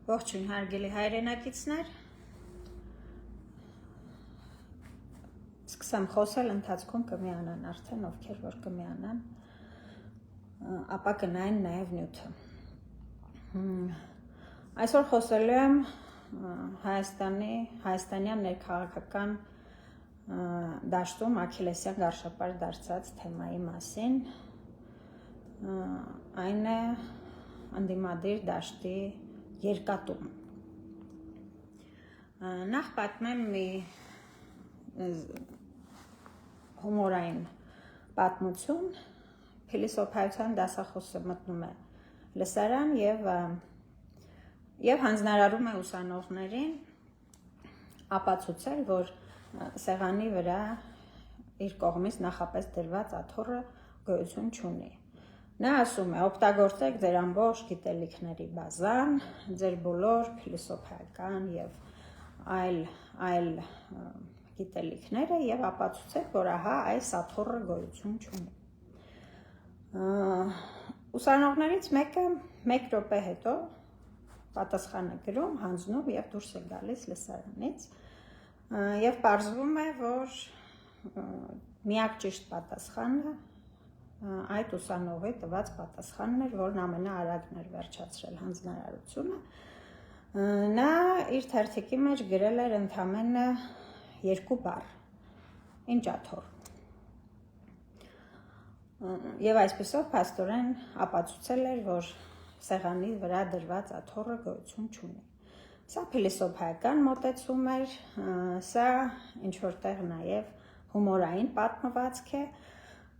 Ողջույն հարգելի հայրենակիցներ, սկսեմ խոսել, ընթացքում կմիանան արդեն, ովքեր որ կմիանան, ապա կնային նաև նյութը։ Այսօր խոսելու եմ հայաստանյան ներքաղաքական դաշտում Աքիլեսյան գարշապար դարձած թեմայի մասին, այն է ընդդիմադիր դաշտի երկատում։ Նախ պատմեմ մի հումորային պատմություն, փիլիսոփայության դասախոսը մտնում է լսարան և հանձնարարում է ուսանողներին ապացուցել, որ սեղանի վրա իր կողմից նախապես դրված աթոռը գոյություն չունի։ Նա ասում է, օգտագործեք ձեր ամբողջ գիտելիքների բազան, ձեր բոլոր փիլիսոփայական և այլ գիտելիքները և ապացուցեք, որ ահա այս աթոռը գոյություն չունի։ Ուսանողներից մեկը մեկ րոպե հետո պատասխան է գրում, հանձնում և դուրս է գալիս լսարանից և պարզվում է, որ միակ ճիշտ պատասխանը այդ ուսանողի տված պատասխանն էր, որն ամենաարագն էր վերջացրել հանձնարարությունը, նա իր թերթիկի մեջ գրել էր ընդամենը 2 բառ, ինչ աթոռ, և այսպիսով փաստորեն ապացուցել էր, որ սեղանի վրա դրված աթոռը գոյություն չունի։ Սա փիլիսոփայական մոտեցում էր, սա ինչ-որտեղ նաև հումորային պատմվածք է,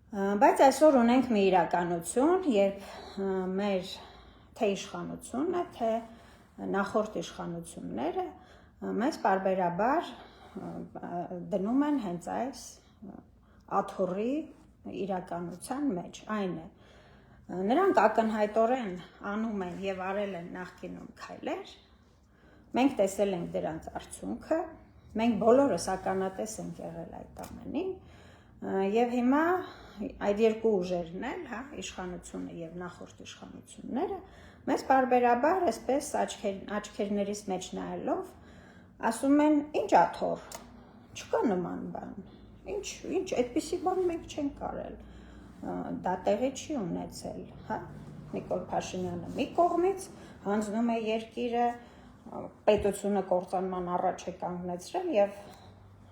բայց այսօր ունենք մի իրականություն, երբ մեր թե իշխանությունը, թե նախորդ իշխանությունները մեզ պարբերաբար դնում են հենց այս աթոռի իրականության մեջ, այն է։ Նրանք ակնհայտորեն անում են և արել են նախկինում քայլեր, մենք տեսել ենք դրանց արդյունքը, մենք բոլորս ականատես ենք եղել այդ ամենին, և հիմա այդ երկու ուժերն էլ, իշխանությունը և նախորդ իշխանությունները, մեզ պարբերաբար այսպես աչքերներիս մեջ նայելով, ասում են, ինչ աթոռ, չկա նման բան, ինչ, այդպիսի բան մենք չենք արել, դա տեղի չի ունեցել, Նիկոլ Փաշինյանը մի կողմից հանձնում է երկիրը, պետությունը կործանման առաջ է կանգնեցրել և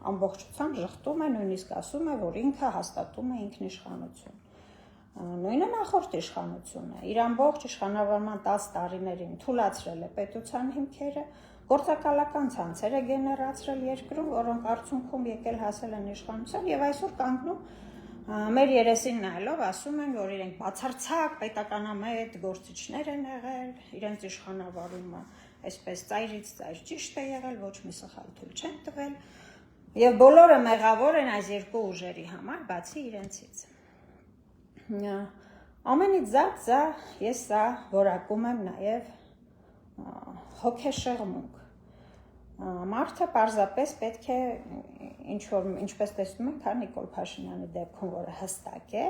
ամբողջությամբ ժխտում է, նույնիսկ ասում է, որ ինքը հաստատում է ինքնիշխանություն։ Նույնը նախորդ իշխանությունը, իր ամբողջ իշխանավորման 10 տարիներին թուլացրել է պետության հիմքերը, գործակալական ցանցեր է գեներացրել երկրում, որոնք արդյունքում եկել հասել են իշխանության և այսօր կանգնում մեր երեսին նայելով ասում են, որ իրենք բացարձակ պետականամետ գործիչներ են եղել, իրենց իշխանավորումը այսպես ծայրից ծայր ճիշտ է եղել, ոչ մի սխալ թույլ չեն տվել և բոլորը մեղավոր են այս երկու ուժերի համար, բացի իրենցից։ Ամենից զատ ես սա որակում եմ նաև հոգեշեղմունք։ Մարդը պարզապես պետք է, ինչպես տեսնում ենք, Նիկոլ Փաշինյանի դեպքում, որը հստակ է,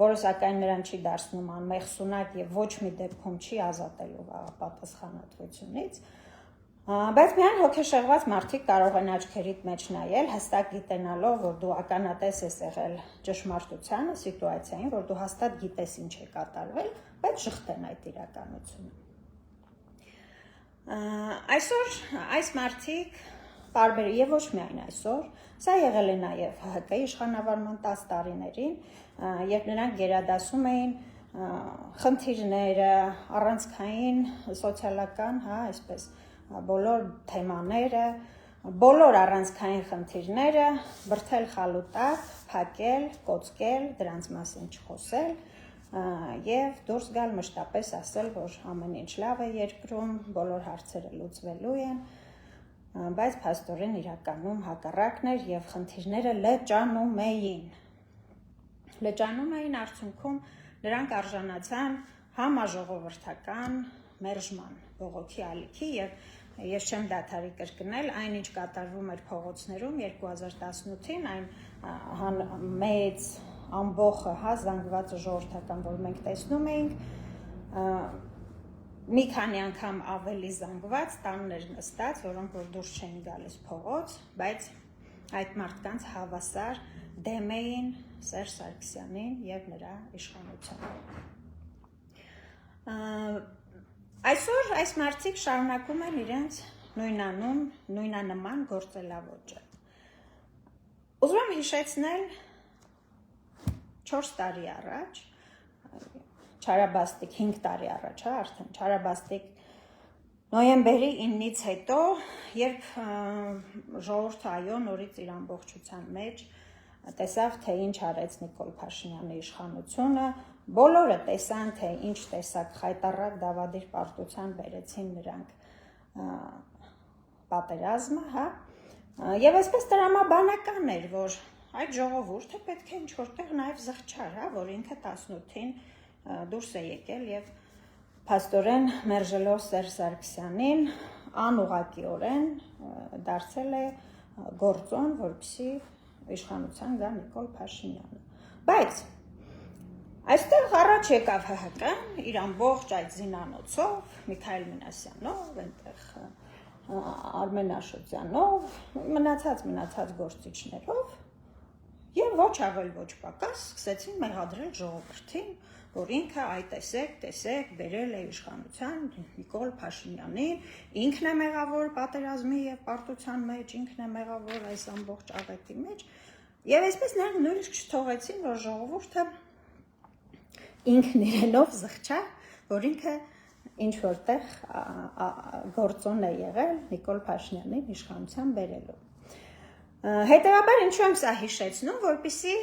որը սակայն նրան չի դարձնում անմեղսունակ և ոչ մի դեպքում չի ազատելու պատասխանատվությունից, բայց միայն հոգեշեղված մարդիկ կարող են աչքերիդ մեջ նայել, հստակ գիտենալով, որ դու ականատես ես եղել ճշմարտությանը, սիտուացիային, որ դու հաստատ գիտես ինչ է կատարվել, բայց ժխտեն այդ իրականությունը։ Այսօր այս մարդիկ և ոչ միայն այսօր, սա եղել է նաև ՀՀԿ իշխանավորման 10 տարիներին, երբ նրանք գերադասում էին խնդիրները, առանցքային, սոցիալական, այսպես, բոլոր թեմաները, բոլոր առանցքային խնդիրները, բրդել խալուտակ, փակել, կոծկել, դրանց մասին չխոսել և դուրս գալ մշտապես ասել, որ ամեն ինչ լավ է երկրում, բոլոր հարցերը լուծվելու են, բայց փաստորեն իրականում հակառակն էր և խնդիրները լճանում էին, արդյունքում նրանք արժանացան համաժողովրդական մերժման, բողոքի ալիքի և ես չեմ դադարի կրկնել, այն ինչ կատարվում էր փողոցներում 2018-ին, այն մեծ ամբոխը, զանգվածը ժողովրդական, որ մենք տեսնում էինք, մի քանի անգամ ավելի զանգված տաններ նստած, որոնք որ դուրս չէին գալիս փողոց, բայց այդ մարդկանց հավասար դեմ էին Սերժ Սարգսյանին եւ նրա իշխանությանը։ Այսօր այս մարդիկ շարունակում են իրենց նույնանուն, նույնանման գործելավոճը։ Ուզում եմ հիշեցնել 4 տարի առաջ, Չարաբաստիկ 5 տարի առաջ, արդեն Չարաբաստիկ նոյեմբերի 9-ից հետո, երբ ժողովուրդը այո նորից իր ամբողջության մեջ տեսավ, թե ինչ արեց Նիկոլ Փաշինյանի իշխանությունը, բոլորը տեսան, թե ինչ տեսակ խայտառակ դավադիր պարտության բերեցին նրանք պատերազմը, հա, եւ այսպես տրամաբանական էր, որ այդ ժողովուրդը պետք է ինչ որտեղ նաեւ զղջար, հա, որ ինքը 18-ին դուրս է եկել եւ փաստորեն մերժելով Սերժ Սարգսյանին անուղղակիորեն դարձել է գործոն, որպեսզի իշխանության գա Նիկոլ Փաշինյանը։ Բայց այստեղ առաջ եկավ ՀՀԿ-ն իր ամբողջ այդ զինանոցով, Միքայել Մինասյանով, այնտեղ Արմեն Աշոտյանով, մնացած գործիչներով եւ ոչ ավել ոչ պակաս սկսեցին մեղադրել ժողովրդին, որ ինքը այ տեսեք, բերել է իշխանության Նիկոլ Փաշինյանին, ինքն է մեղավոր պատերազմի եւ պարտության մեջ, ինքն է մեղավոր այս ամբողջ աղետի մեջ, եւ այսպես նրանք նույնիսկ չթողեցին, որ ժողովուրդը ինքն իրենով զղջա, որ ինքը ինչ որտեղ գործոն է եղել Նիկոլ Փաշինյանին իշխանության բերելու։ Հետևաբար ինչու եմ սա հիշեցնում, որպեսզի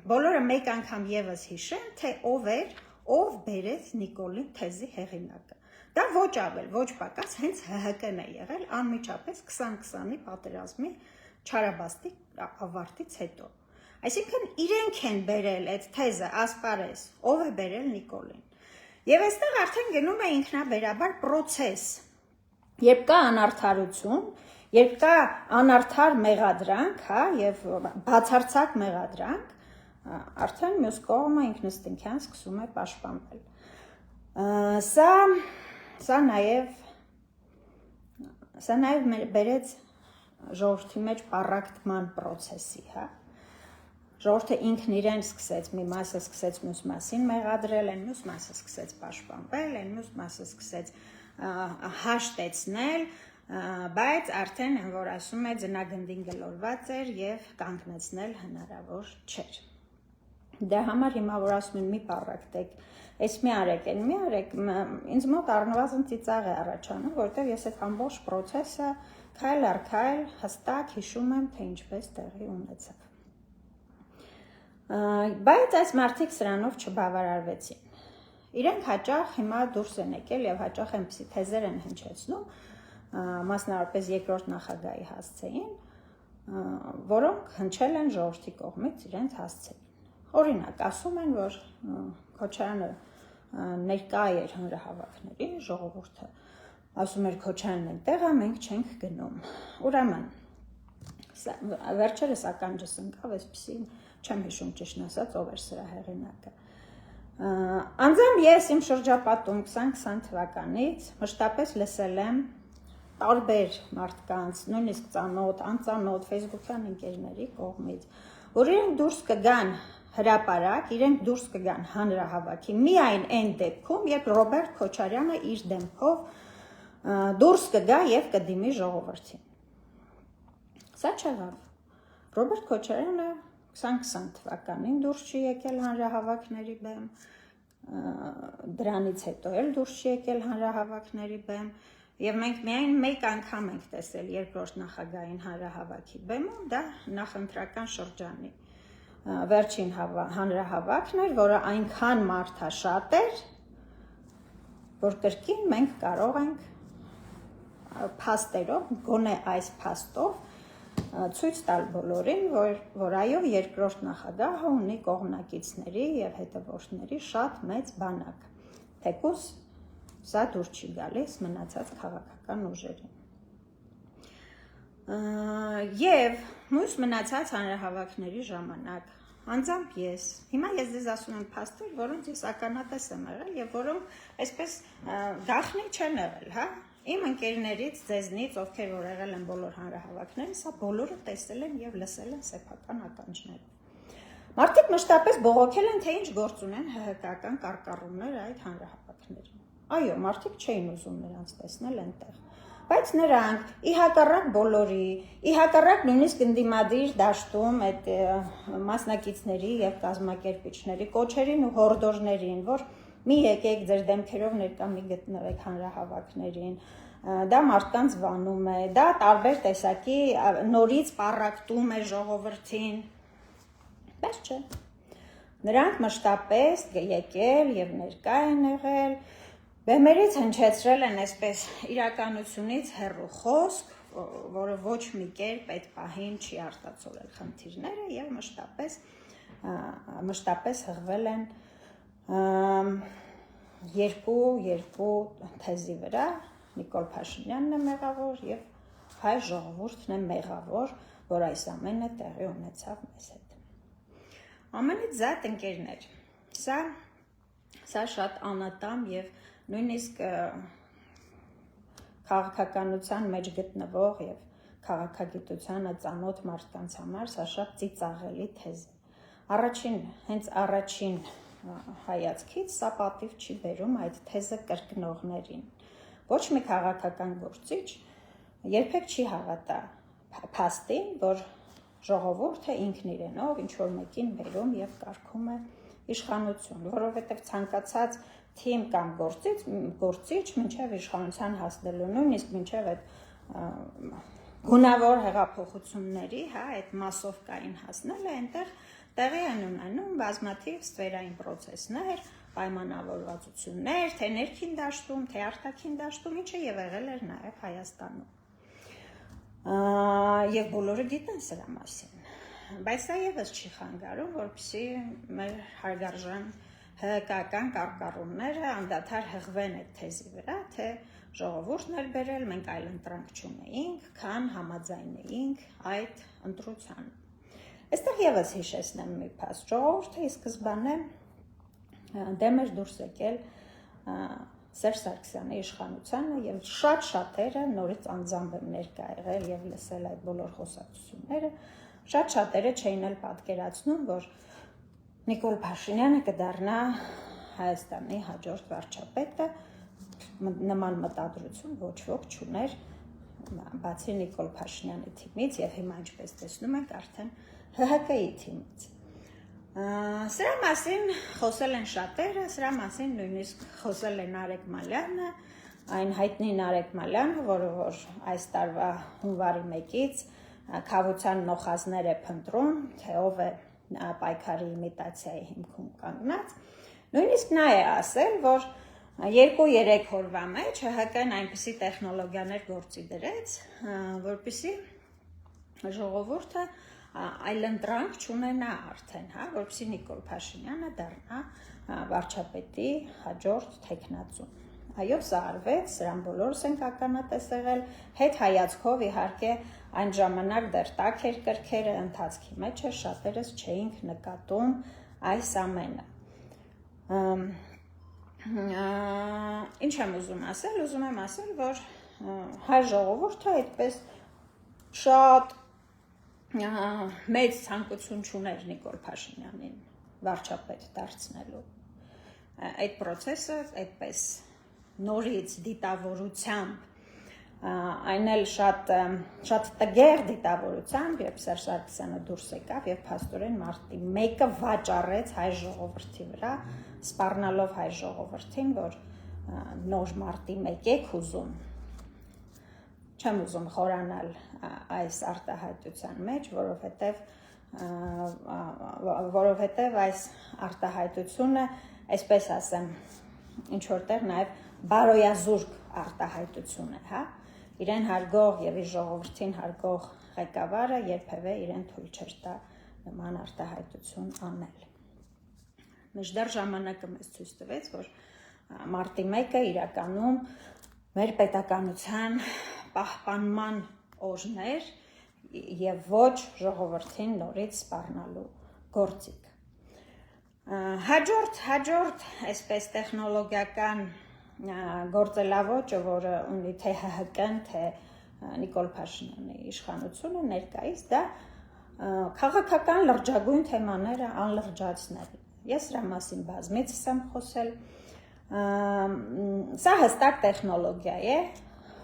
բոլորը մեկ անգամ եւս հիշեն, թե ով բերեց Նիկոլին թեզի հեղինակը։ Դա ոչ ավել, ոչ պակաս հենց ՀՀԿ-ն է եղել անմիջապես 2020-ի պատերազմի Չարաբաստիկ ավարտից հետո։ Այսինքն իրենք են բերել այդ թեզը, ասպարեզ, ով է բերել Նիկոլին։ Եվ այստեղ արդեն գնում է ինքնաբերաբար process, երբ կա անարդարություն, երբ կա անարդար մեղադրանք, հա, եւ բացարձակ մեղադրանք, արդեն մյուս կողմը ինքնըստինքյան սկսում է պաշտպանվել։ Սա նաեւ բերեց ժողովրդի մեջ պառակտման process-ի, հա։ Ժողովուրդը ինքն իրեն սկսեց, մի մասը սկսեց մյուս մասին մեղադրել, այն մյուս մասը սկսեց պաշտպանվել, այն մյուս մասը սկսեց հաշտեցնել, բայց արդեն այն որ ասում է ձնագնդին գլորված էր եւ կանգնեցնել հնարավոր չէր։ Դրա համար հիմա որ ասում են մի պառակտեք, այս մի արեք, այն մի արեք, ինձ մոտ առնվազն ծիծաղ է առաջանում, որովհետեւ ես այդ ամբողջ process-ը քայլ առ քայլ հստակ հիշում եմ, թե ինչպես տեղի ունեցավ։ Բայց այս մարդիկ սրանով չբավարարվեցին։ Իրենք հաճախ հիմա դուրս են եկել եւ հաճախ այնպիսի թեզեր են հնչեցնում, մասնավորապես երկրորդ նախագահի հասցեին, որոնք հնչել են ժողովրդի կողմից իրենց հասցեին։ Օրինակ, ասում են, որ Քոչարյանը ներկա էր հանրահավաքների, ժողովուրդը ասում էր Քոչարյանն այնտեղ է, մենք չենք գնում։ Ուրեմն, վերջերս ականջս ընկավ, այսպեսի չեմ հիշում ճիշտն ասած, ով էր սրա հեղինակը։ Անձամբ ես իմ շրջապատում 2020 թվականից մշտապես լսել եմ տարբեր մարդկանց, նույնիսկ ծանոթ, անծանոթ, Facebook-յան ընկերների կողմից, որ իրենք դուրս կգան հրապարակ, իրենք դուրս կգան հանրահավաքի, միայն այն դեպքում, երբ Ռոբերտ Քոչարյանը իր դեմքով դուրս կգա եւ կդիմի ժողովրդին։ Սա չեղավ։ Ռոբերտ Քոչարյանը 2020 թվականին դուրս չի եկել հանրահավաքների բեմ, դրանից հետո էլ դուրս չի եկել հանրահավաքների բեմ, եւ մենք միայն մեկ անգամ ենք տեսել երկրորդ նախագահային հանրահավաքի բեմում, դա նախընտրական շրջանի վերջին հանրահավաքն էր, որը այնքան մարդաշատ էր, որ կրկին մենք կարող ենք փաստերով, գոնե այս փաստով ցույց տալ բոլորին, որ այո երկրորդ նախագահը ունի կողմնակիցների եւ հետևորդների շատ մեծ բանակ, թեկուզ սա դուր չի գալիս մնացած քաղաքական ուժերին։ Եվ մյուս մնացած հանրահավաքների ժամանակ անձամբ ես։ Հիմա ես ձեզ ասում եմ փաստեր, որոնց ես ականատես եմ եղել եւ որոնք այսպես գախնի չեն եղել, հա։ Իմ ընկերներից, ձեզնից, ովքեր որ եղել են բոլոր հանրահավաքները, սա բոլորը տեսել են եւ լսել են սեփական ականջներով։ Մարդիկ մշտապես բողոքել են, թե ինչ գործ ունեն ՀՀԿ-ական կարկառուններ այդ հանրահավաքներին։ Այո, մարդիկ չէին ուզում նրանց տեսնել այնտեղ։ Բայց նրանք ի հակառակ բոլորի, ի հակառակ նույնիսկ ընդդիմադիր դաշտում այդ մասնակիցների եւ կազմակերպիչների կոչերին ու հորդորներին, որ մի եկեք ձեր դեմքերով ներկա մի գտնվեք հանրահավաքներին, դա մարդկանց վանում է, դա տարբեր տեսակի նորից պառակտում է ժողովրդին։ Բայց չէ։ Նրանք մշտապես եկել եւ ներկա են եղել, բեմերից հնչեցրել են այսպես իրականությունից հեռու խոսք, որը ոչ մի կերպ այդ պահին չի արտացոլել խնդիրները եւ մշտապես հղվել են երկու թեզի վրա, Նիկոլ Փաշինյանն է մեղավոր եւ հայ ժողովուրդն է մեղավոր, որ այս ամենը տեղի ունեցավ մեզ հետ։ Ամենից զատ ընկերներ, սա շատ անատամ եւ նույնիսկ քաղաքականության մեջ գտնվող եւ քաղաքագիտությանը ծանոթ մարդկանց համար սա շատ ծիծաղելի թեզ է։ Հենց առաջին հայացքից սա պատիվ չի բերում այդ թեզը կրկնողներին։ Ոչ մի քաղաքական գործիչ երբեք չի հավատա փաստին, որ ժողովուրդը ինքն իրենով ինչ որ մեկին բերում եւ կարգում է իշխանություն, որովհետեւ ցանկացած թիմ կամ գործիչ մինչև իշխանության հասնելու, նույնիսկ մինչև այդ գունավոր հեղափոխությունների, հա, այդ մասովկային հասնելը, այնտեղ տեղի են ունենում բազմաթիվ ստվերային պրոցեսներ, պայմանավորվածություններ, թե ներքին դաշտում, թե արտաքին դաշտում, ինչը եւ եղել էր նաեւ Հայաստանում։ Եվ բոլորը գիտեն սրա մասին։ Բայց սա եւս չի խանգարում, որպեսզի մեր հարգարժան ՀՀԿ-ական կարկառունները անդադար հղվեն այդ թեզի վրա, թե ժողովուրդն էր բերել, մենք այլ ընտրանք չունեինք, քան համաձայնեինք այդ ընտրությանը։ Այստեղ եւս հիշեցնեմ մի փաստ, ժողովուրդը ի սկզբանե դեմ էր դուրս եկել Սերժ Սարգսյանի իշխանությանը եւ շատ շատերը նորից անձամբ են ներկա եղել եւ լսել այդ բոլոր խոսակցությունները, շատ շատերը չէին էլ պատկերացնում, որ Նիկոլ Փաշինյանը կդառնա Հայաստանի հաջորդ վարչապետը, նման մտադրություն ոչ ոք չուներ, բացի Նիկոլ Փաշինյանի թիմից եւ հիմա ինչպես տեսնում ենք արդեն ՀՀԿ-ի թիմից։ Սրա մասին խոսել են շատերը, սրա մասին նույնիսկ խոսել է Նարեկ Մալյանը, այն հայտնի Նարեկ Մալյանը, որը որ այս տարվա հունվարի 1-ից քավության նոխազներ է փնտրում, թե ով է պայքարի իմիտացիայի հիմքում կանգնած, նույնիսկ նա է ասել, որ 2-3 օրվա մեջ ՀՀԿ-ն այնպիսի տեխնոլոգիաներ գործի դրեց, որպեսզի ժողովուրդը այլընտրանք չունենա արդեն, հա, որպեսզի Նիկոլ Փաշինյանը դառնա վարչապետի հաջորդ թեկնածուն։ Այո, սա արվեց, սրան բոլորս ենք ականատես եղել, հետ հայացքով իհարկե այն ժամանակ դեռ տաք էր կրքերը, ընթացքի մեջ էր, շատերս չէինք նկատում այս ամենը։ Ինչ եմ ուզում ասել, որ հայ ժողովուրդը այդպես շատ մեծ ցանկություն չուներ Նիկոլ Փաշինյանին վարչապետ դարձնելու։ Այդ process-ը այդպես նորից դիտավորությամբ, այն էլ շատ տգեղ դիտավորությամբ, երբ Սերժ Սարգսյանը դուրս եկավ եւ փաստորեն մարտի 1-ը վաճառեց հայ ժողովրդի վրա, սպառնալով հայ ժողովրդին, որ նոր մարտի 1 եք ուզում։ Չեմ ուզում խորանալ այս արտահայտության մեջ, որովհետև այս արտահայտությունը, այսպես ասեմ, ինչ որտեղ նաև բարոյազուրկ արտահայտություն է, հա, իրեն հարգող եւ իր ժողովրդին հարգող ղեկավարը երբևէ իրեն թույլ չէր տա նման արտահայտություն անել։ Մինչդեռ ժամանակը մեզ ցույց տվեց, որ մարտի 1-ը իրականում մեր պետականության պահպանման օրն էր եւ ոչ ժողովրդին նորից սպառնալու գործիք։ Հաջորդ այսպես տեխնոլոգիական գործելավոճը, որը ունի թե ՀՀԿ-ն, թե Նիկոլ Փաշինյանի իշխանությունը ներկայիս, դա քաղաքական լրջագույն թեմաները անլրջացնելն։ Ես դրա մասին բազմիցս եմ խոսել։ Սա հստակ տեխնոլոգիա է,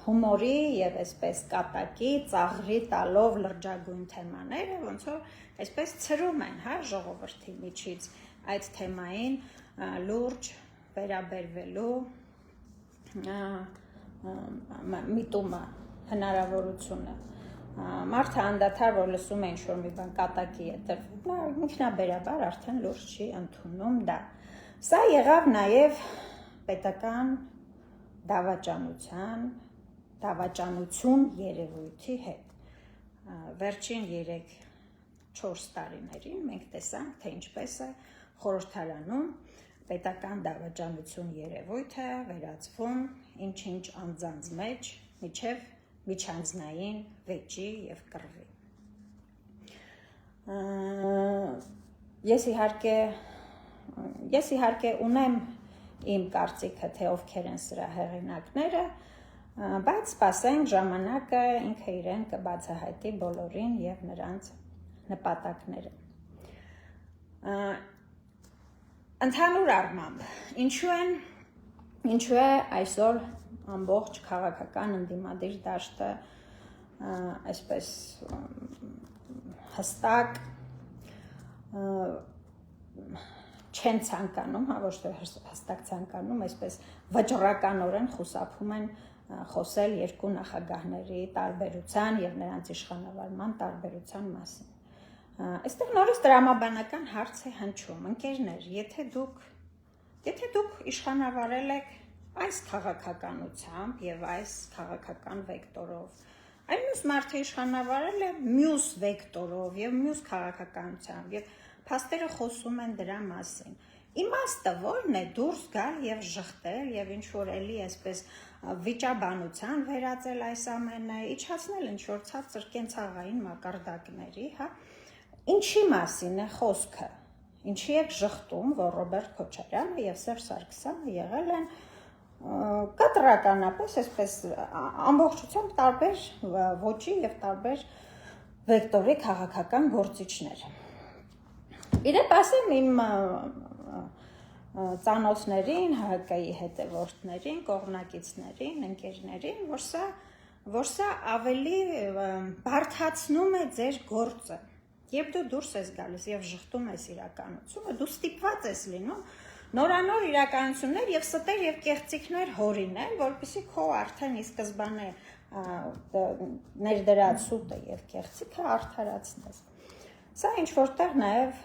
հումորի եւ այսպես կատակի, ծաղրի տալով լրջագույն թեմաները, ոնց որ այսպես ցրում են, հա, ժողովրդի միջից այդ թեմային լուրջ վերաբերվելու միտումը, հնարավորությունը։ Մարդը անդադար, որ լսում է ինչ-որ մի բան կատակի է տրվում, նա ինքնաբերաբար արդեն լուրջ չի ընդունում դա։ Սա եղավ նաև պետական դավաճանություն երևույթի հետ։ Վերջին 3-4 տարիներին մենք տեսանք, թե ինչպես է խորհրդարանում պետական դավաճանություն երևույթը վերածվում ինչ-ինչ անձանց մեջ միջև միջանձնային վեճի և կռվի։ Ես իհարկե ունեմ իմ կարծիքը, թե ովքեր են սրա հեղինակները, բայց սպասենք ժամանակը ինքը իրեն կբացահայտի բոլորին և նրանց նպատակները։ Ընդհանուր առմամբ, ինչու է այսօր ամբողջ քաղաքական ընդդիմադիր դաշտը այսպես հստակ չեն ցանկանում, հա, ոչ թե հստակ ցանկանում, այսպես վճռականորեն խուսափում են խոսել երկու նախագահների տարբերության եւ նրանց իշխանավարման տարբերության մասին։ Այստեղ նորից տրամաբանական հարց է հնչում, ընկերներ, եթե դուք իշխանավարել եք այս քաղաքականությամբ եւ այս քաղաքական վեկտորով, այլ մյուս մարդը իշխանավարել է մյուս վեկտորով եւ մյուս քաղաքականությամբ եւ փաստերը խոսում են դրա մասին։ Իմաստը ո՞րն է դուրս գալ եւ ժխտել եւ ինչ որ էլի այսպես վիճաբանության վերածել այս ամենը, իջացնել ինչ որ ցածր կենցաղային մակարդակների, հա։ Ինչի մասին է խոսքը։ Ինչի եք ժխտում, որ Ռոբերտ Քոչարյանը եւ Սերժ Սարգսյանը եղել են կտրականապես այսպես ամբողջությամբ տարբեր ոճի եւ տարբեր վեկտորի քաղաքական գործիչներ։ Իդեպ ասեմ իմ ծանոթներին, ՀՀԿ-ի հետևորդներին, կողմնակիցներին, ընկերներին, որ սա ավելի բարդացնում է ձեր գործը։ Երբ դու դուրս ես գալիս եւ ժխտում ես իրականությունը, դու ստիպված ես լինում նորանոր իրականություններ եւ ստեր եւ կեղծիքներ հորինել, որպեսզի քո արդեն ի սկզբանե ներդրած սուտը եւ կեղծիքը արդարացնես։ Սա ինչ որտեղ նաեւ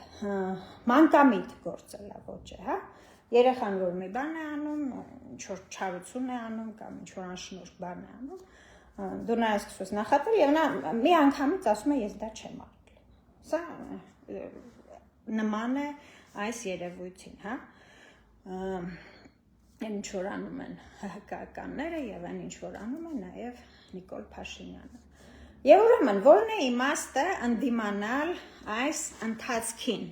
մանկամիտ գործելավոճ է, հա։ Երեխան որ մի բան է անում, ինչ որ չարություն է անում կամ ինչ որ անշնորհ բան է անում, դու նա սկսես նախատել եւ նա մի անգամից ասում է ես դա չեմ արել։ Սա նման է այս երևույթին, հա։ Այն ինչ որ անում են ՀՀԿ-ականները եւ այն ինչ որ անում է նաեւ Նիկոլ Փաշինյանը։ Եվ ուրեմն ո՞րն է իմաստը ընդդիմանալ այս ընթացքին։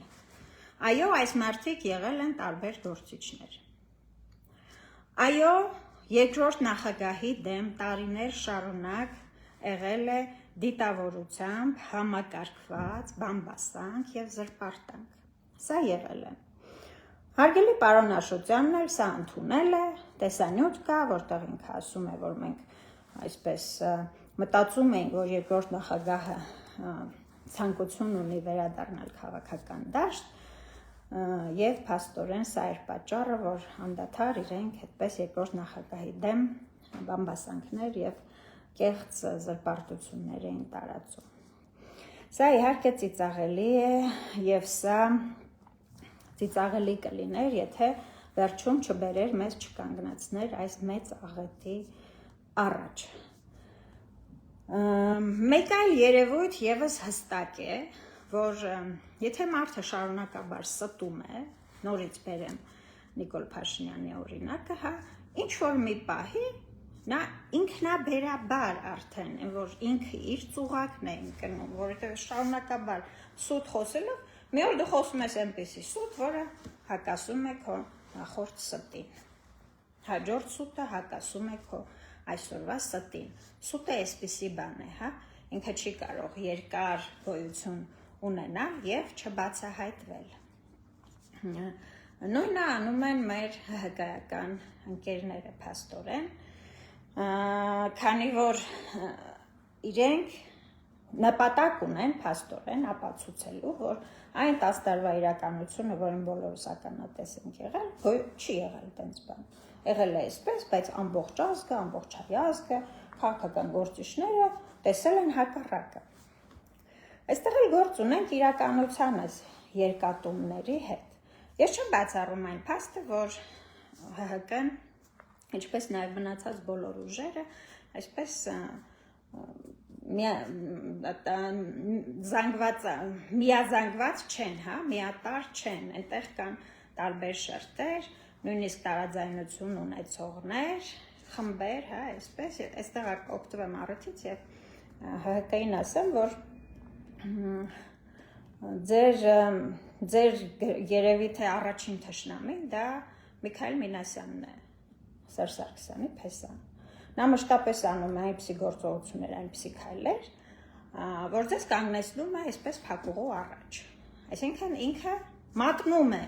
Այո, այս մարդիկ եղել են տարբեր գործիչներ։ Այո, երկրորդ նախագահի դեմ տարիներ շարունակ եղել է դիտավորությամբ համակարգված բամբասանք եւ զրպարտանք։ Սա եղել է։ Հարգելի պարոն Աշոտյանն էլ սա ընդունել է, տեսանյութ կա, որտեղ ինքը ասում է, որ մենք այսպես մտածում ենք, որ երկրորդ նախագահը ցանկություն ունի վերադառնալ քաղաքական դաշտ, եւ փաստորեն սա էր պատճառը, որ անդադար իրենք այդպես երկրորդ նախագահի դեմ բամբասանքներ եւ կեղծ զրպարտություններ էին տարածում։ Սա իհարկե ծիծաղելի է եւ սա ծիծաղելի կլիներ, եթե վերջում չբերեր մեզ չկանգնացներ այս մեծ աղետի առաջ։ Մեկ այլ երևույթ եւս հստակ է, որ եթե մարդը շարունակաբար ստում է, նորից բերեմ Նիկոլ Փաշինյանի օրինակը, հա, ինչ որ մի պահի նա ինքնաբերաբար արդեն, որ ինքը իր ծուղակն է ընկնում, որովհետև շարունակաբար սուտ խոսելով մի օր դու խոսում ես այնպիսի սուտ, որը հակասում է քո նախորդ ստին։ Հաջորդ սուտը հակասում է քո այսօրվա ստին։ Սուտը այսպիսի բան է, հա, ինքը չի կարող երկար գոյություն ունենալ եւ չբացահայտվել։ Նույնը անում են մեր հղկայական ընկերները փաստորեն, քանի որ իրենք նպատակ ունեն փաստորեն ապացուցելու, որ այն 10 տարվա իրականությունը, որին բոլորս ականատես ենք եղել, չի եղել այդպես բան։ Եղել է այսպես, բայց ամբողջ ազգը, ամբողջ հայազգը, քաղաքական գործիչները տեսել են հակառակը։ Այստեղ էլ գործ ունենք իրականության երկատումների հետ։ Ես չեմ բացառում այն փաստը, որ ՀՀԿ-ն, ինչպես նաև մնացած բոլոր ուժերը, այսպես միազանգված չեն, հա, միատար չեն, այնտեղ կան տարբեր շերտեր, նույնիսկ տարաձայնություն ունեցողներ, խմբեր, հա, այսպես, այստեղ օգտվեմ առիթից եւ ՀՀԿ-ին ասեմ, որ ձեր երևի թե առաջին թշնամին դա Միքայել Մինասյանն է, Սերժ Սարգսյանի փեսան։ Նա մշտապես անում է այնպիսի գործողություններ, այնպիսի քայլեր, որ ձեզ կանգնեցնում է այսպես փակուղու առաջ։ Այսինքն ինքը մատնում է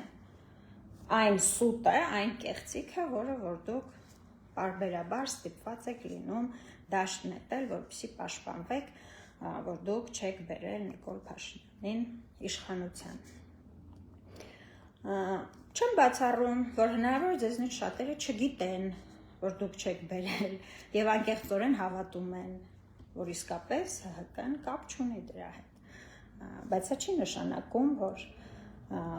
այն սուտը, այն կեղծիքը, որը որ դուք պարբերաբար ստիպված եք լինում դաշտ նետել, որպեսզի պաշտպանվեք, որ դուք չեք բերել Նիկոլ Փաշինյանին իշխանության։ Չեմ բացառում, որ հնարավոր է ձեզնից շատերը չգիտեն, որ դուք չեք բերել եւ անկեղծորեն հավատում են, որ իսկապես ՀՀԿ-ն կապ չունի դրա հետ։ Բայց սա չի նշանակում, որ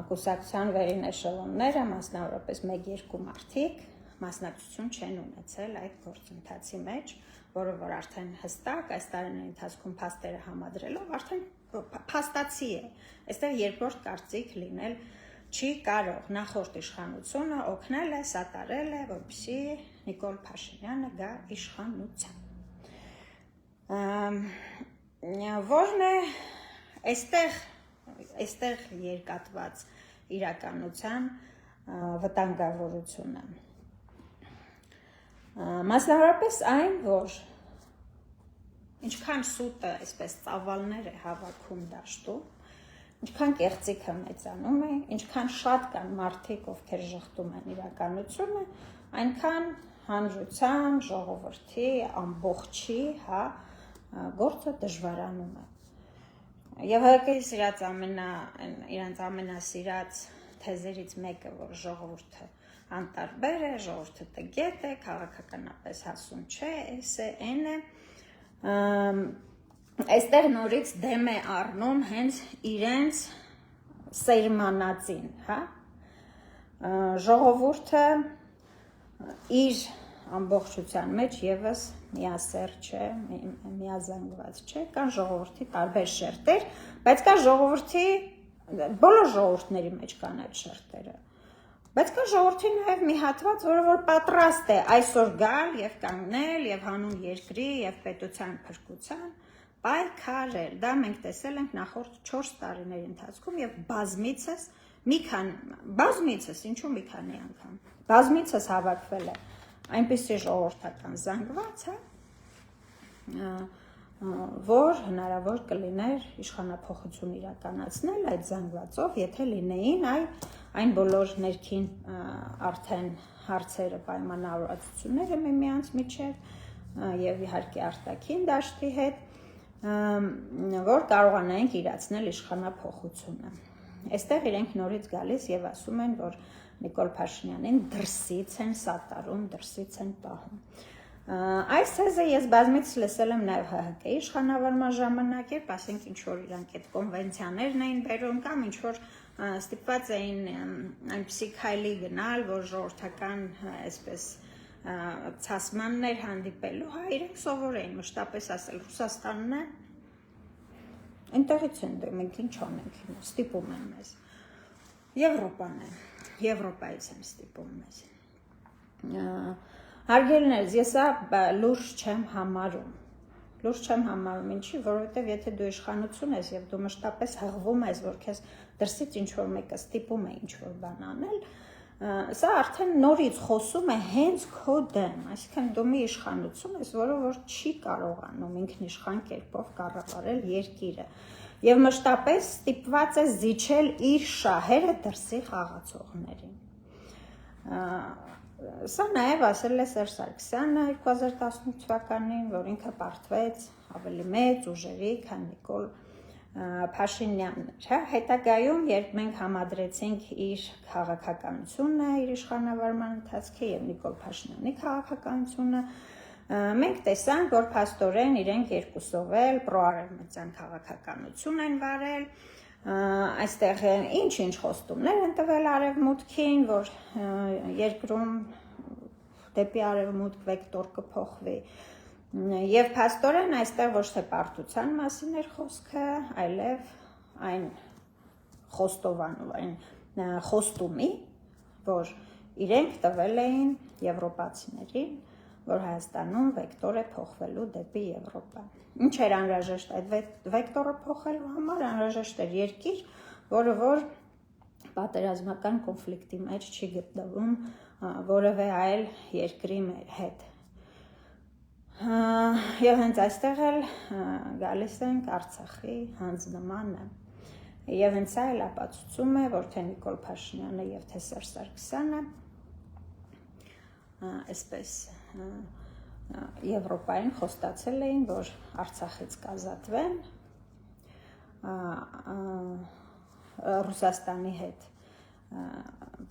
կուսակցության վերին էշելոնները, մասնավորապես 1-2 մարդիկ մասնակցություն չեն ունեցել այդ գործընթացի մեջ, որը որ արդեն հստակ այս տարիների ընթացքում փաստերը համադրելով արդեն փաստացի է։ Այստեղ երկրորդ կարծիք լինել չի կարող, նախորդ իշխանությունը օգնել է, սատարել է, որպեսզի Նիկոլ Փաշինյանը գա իշխանության։ Որն է այստեղ երկատված իրականության վտանգավորությունը։ Մասնավորապես այն, որ ինչքան սուտը այսպես ծավալներ է հավաքում դաշտում, ինչքան կեղծիքը մեծանում է, ինչքան շատ կան մարդիկ, ովքեր ժխտում են իրականությունը, այնքան հանրության, ժողովրդի, ամբողջի, հա, գործը դժվարանում է։ Եվ ՀՀԿ-ի իրանց ամենասիրած թեզերից մեկը, որ ժողովուրդը անտարբեր է, ժողովուրդը տգետ է, քաղաքականապես հասուն չէ, էս է, էն է, այստեղ նորից դեմ է առնում հենց իրենց սերմանածին, հա, ժողովուրդը իր ամբողջության մեջ եւս միասեր չէ, միազանգված չէ, կան ժողովրդի տարբեր շերտեր, բայց կա ժողովրդի, բոլոր ժողովուրդների մեջ կան այդ շերտերը, բայց կա ժողովրդի նաև մի հատված, որը որ պատրաստ է այսօր գալ եւ կանգնել եւ հանուն երկրի եւ պետության փրկության պայքարել, դա մենք տեսել ենք նախորդ 4 տարիների ընթացքում եւ բազմիցս, ինչու մի քանի անգամ, բազմիցս հավաքվել է այնպիսի ժողովրդական զանգված, հա, որ հնարավոր կլիներ իշխանափոխություն իրականացնել այդ զանգվածով, եթե լինեին այն բոլոր ներքին արդեն հարցերը, պայմանավորվածությունները միմյանց միջև եւ իհարկե արտաքին դաշտի հետ, որ կարողանայինք իրացնել իշխանափոխությունը։ Այստեղ իրենք նորից գալիս եւ ասում են, որ Նիկոլ Փաշինյանին դրսից են սատարում, դրսից են պահում։ Այս թեզը ես բազմիցս լսել եմ նաև ՀՀԿ-ի իշխանավորման ժամանակ, երբ ասենք ինչ որ իրանք այդ կոնվենցիաներն էին բերում կամ ինչ որ ստիպված էին այնպիսի քայլի գնալ, որ ժողովրդական այսպես ցասմաններ հանդիպելու, հա, իրենք սովոր էին մշտապես ասել Ռուսաստանն է, այնտեղից են դե մենք ինչ անենք, ստիպում են մեզ։ Եվրոպան է, Եվրոպայից են ստիպում մեզ։ Հարգելիներս, ես լուրջ չեմ համարում, լուրջ չեմ համարում, ինչի, որովհետև եթե դու իշխանություն ես եւ դու մշտապես հղվում ես, որ քեզ դրսից ինչ որ մեկը ստիպում է ինչ որ բան անել, սա արդեն նորից խոսում է հենց քո դեմ, այսինքն դու մի իշխանություն ես, որը որ չի կարողանում ինքնիշխան կերպով կառավարել երկիրը եւ մշտապես ստիպված է զիջել իր շահերը դրսի խաղացողներին։ Սա նաև ասել է Սերժ Սարգսյանը 2018 թվականին, որ ինքը պարտվեց ավելի մեծ ուժերի, քան Նիկոլ Փաշինյանն էր։ Հետագայում, երբ մենք համադրեցինք իր քաղաքականությունը, իր իշխանավարման ընթացքի եւ Նիկոլ Փաշինյանի քաղաքականությունը, մենք տեսանք, որ փաստորեն իրենք երկուսով էլ պրոարևմտյան քաղաքականություն են վարել, այստեղ ինչ-ինչ խոստումներ են տվել արևմուտքին, որ երկրում դեպի արևմուտք վեկտոր կփոխվի, եւ փաստորեն այստեղ ոչ թե պարտության մասին էր խոսքը, այլև այն խոստումի, որ իրենք տվել էին եվրոպացիներին, որ Հայաստանում վեկտոր է փոխվելու դեպի Եվրոպա։ Ինչ էր անհրաժեշտ այդ վեկտորը փոխելու համար, անհրաժեշտ էր երկիր, որը որ պատերազմական կոնֆլիկտի մեջ չի գտնվում որևէ այլ երկրի հետ։ Եվ հենց այստեղ էլ գալիս ենք Արցախի հանձնմանը։ Եվ հենց սա էլ ապացուցում է, որ թե Նիկոլ Փաշինյանը եւ թե Սերժ Սարգսյանը այսպես Եվրոպային խոստացել էին, որ Արցախից կազատվեն Ռուսաստանի հետ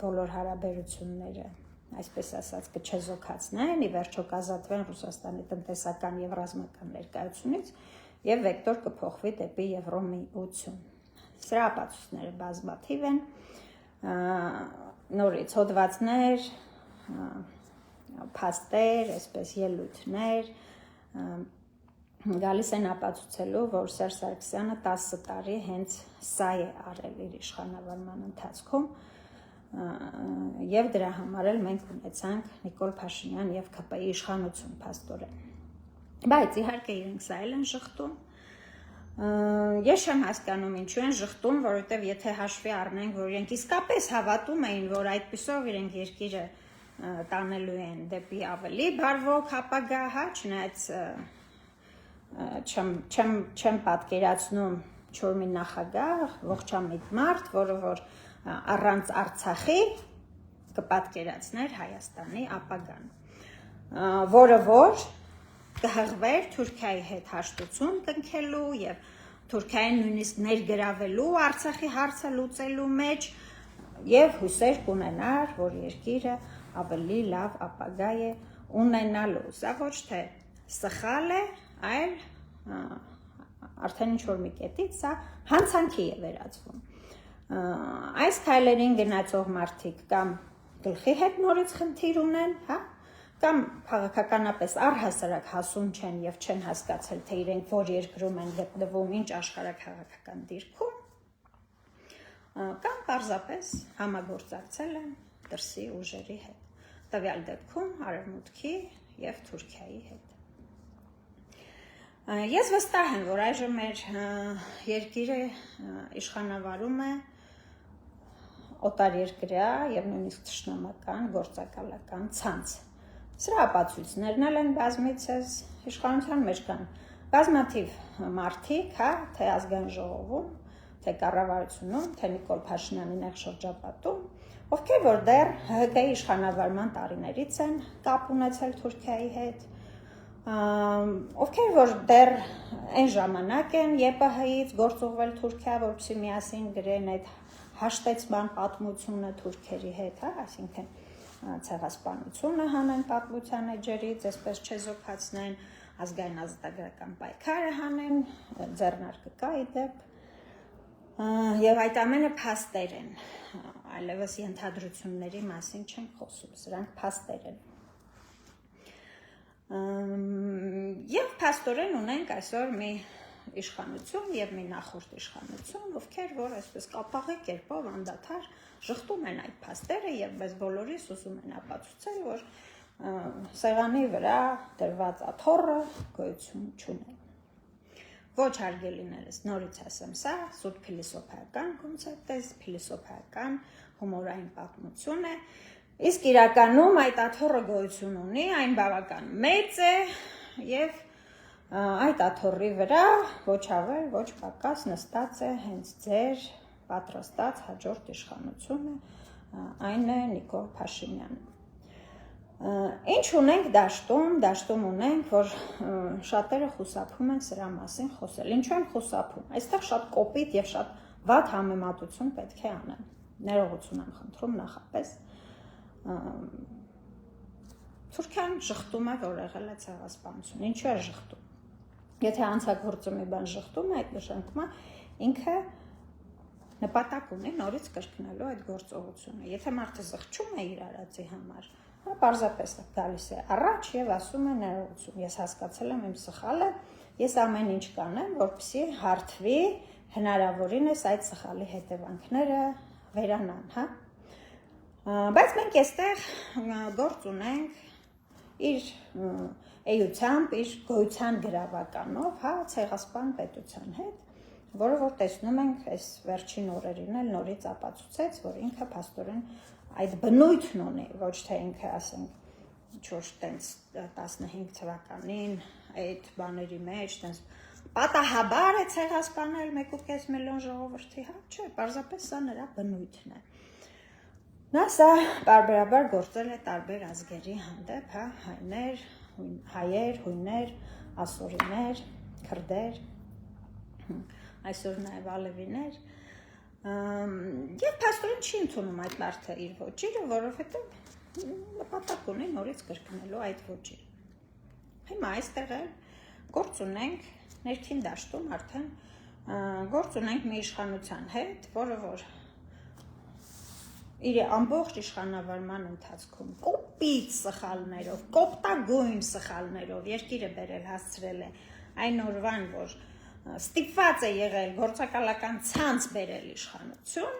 բոլոր հարաբերությունները, այսպես ասած, կչեզոքացնեն, ի վերջո կազատվեն Ռուսաստանի տնտեսական եւ ռազմական ներկայությունից եւ վեկտոր կփոխվի դեպի Եվրոմիություն։ Սրա ապացույցները բազմաթիվ են, նորից հոդվածներ, փաստեր, այսպես ելույթներ գալիս են ապացուցելու, որ Սերժ Սարգսյանը 10 տարի հենց սա է արել իր իշխանավարման ընթացքում եւ դրա համար էլ մենք ունեցանք Նիկոլ Փաշինյան եւ ԿՊ-ի իշխանություն փաստորեն։ Բայց իհարկե իրենք սա էլ են շղթում։ Ես չեմ հասկանում ինչու են շղթում, որովհետեւ եթե հաշվի առնենք, որ իրենք իսկապես հավատում էին, որ այդպիսով իրենք երկիրը տանելու են դեպի ավելի բարվոք ապագա, չնայած չեմ պատկերացնում չոր մի նախագահ, ողջամիտ մարդ, որը որ առանց Արցախի կպատկերացներ Հայաստանի ապագան, որը որ կհղվեր Թուրքիայի հետ հաշտություն կնքելու եւ Թուրքիային նույնիսկ ներգրավելու Արցախի հարցը լուծելու մեջ եւ հույսեր կունենար, որ երկիրը ավելի լավ ապագա է ունենալու։ Սա ոչ թե սխալ է, այլ արդեն ինչ-որ մի կետից սա հանցանքի է վերածվում։ Այս քայլերին գնացող մարդիկ կամ գլխի հետ նորից խնդիր ունեն, կամ քաղաքականապես առհասարակ հասուն չեն եւ չեն հասկացել, թե իրենք որ երկրում են գտնվում, ինչ աշխարհաքաղաքական դիրքում, կամ պարզապես համագործակցել են դրսի ուժերի հետ, տվյալ դեպքում Արևմուտքի եւ Թուրքիայի հետ։ Ես վստահ եմ, որ այժմ մեր երկիրը իշխանավարում է օտարերկրյա եւ նույնիսկ թշնամական գործակալական ցանց։ Սրա ապացույցներն են բազմիցս իշխանության մեջ կան բազմաթիվ մարդիկ, թե ազգային ժողովում, թե կառավարությունում, թե Նիկոլ Փաշինյանի նեղ շրջապատում, ովքեր որ դեռ ՀՀԿ-ի իշխանավարման տարիներից են կապ ունեցել Թուրքիայի հետ, ովքեր որ դեռ այն ժամանակ են ԵՊՀ-ից գործուղվել Թուրքիա, որպեսզի միասին գրեն այդ հաշտեցման պատմությունը թուրքերի հետ, այսինքն ցեղասպանությունը հանեն պատմության էջերից, այսպես չեզոքացնեն, ազգային ազատագրական պայքարը հանեն, ձեռնարկը կա ի դեպ, եւ այդ ամենը փաստեր են, այլևս ենթադրությունների մասին չենք խոսում, սրանք փաստեր են։ Եվ փաստորեն ունենք այսօր մի իշխանություն եւ մի նախորդ իշխանություն, ովքեր որ այսպես կապաղի կերպով անդադար շղթում են այդ փաստերը եւ մեզ բոլորիս ուզում են ապացուցել, որ սեղանի վրա դրված աթոռը գոյություն չունի։ Ոչ հարգելիներս, նորից ասեմ, սա սուրբ փիլիսոփայական կոնցեպտ է, փիլիսոփայական հումորային պատմություն է, իսկ իրականում այդ աթոռը գոյություն ունի, այն բավական մեծ է եւ այդ աթոռի վրա ոչ ավել, ոչ պակաս նստած է հենց ձեր պատրաստած հաջորդ իշխանությունը, այն է Նիկոլ Փաշինյանը։ Ինչ ունենք դաշտում ունենք, որ շատերը խուսափում են սրա մասին խոսել։ Ինչու են խուսափում։ Այստեղ շատ կոպիտ եւ շատ վատ համեմատություն պետք է անեն։ Ներողություն եմ խնդրում նախապես։ Թուրքիան շղթում է, որ եղել է ցեղասպանություն։ Ինչու է շղթում։ Եթե անցագործը մի բան շղթում է, այդ նշանակում է ինքը նպատակ ունի նորից կրկնելու այդ գործողությունը։ Եթե մարդը զղջում է իր արածի համար, պարզապես գալիս է առաջ եւ ասում է ներողություն, ես հասկացել եմ իմ սխալը, ես ամեն ինչ կանեմ, որպեսզի հարթվի հնարավորինս այդ սխալի հետևանքները վերանան, հա։ Բայց մենք այստեղ գործ ունենք իր էությամբ, իր գոյության գրավականով, հա, ցեղասպան պետության հետ, որը որ տեսնում ենք այս վերջին օրերին էլ նորից ապացուցեց, որ ինքը փաստորեն այդ բնույթն ունի, ոչ թե ինքը ասենք ինչ-որ տենց 15 թվականին այդ բաների մեջ տենց պատահաբար է ցեղասպանել 1.5 միլիոն ժողովրդի, հա, չէ, պարզապես սա նրա բնույթն է։ Նա սա բարբերաբար գործել է տարբեր ազգերի հանդեպ, հա, հայեր, հույներ, ասորիներ, քրդեր, այսօր նաև ալևիներ, եւ փաստորեն չի ընդունում այդ մարդը իր ոճիրը, որովհետեւ նպատակ ունի նորից կրկնելու այդ ոճիրը։ Հիմա այստեղ էլ գործ ունենք ներքին դաշտում արդեն գործ ունենք մի իշխանության հետ, որը որ իր ամբողջ իշխանավարման ընթացքում կոպիտ սխալներով, կոպտագույն սխալներով երկիրը բերել հասցրել է այն օրվան, որ ստիպված է եղել գործակալական ցանց բերել իշխանություն,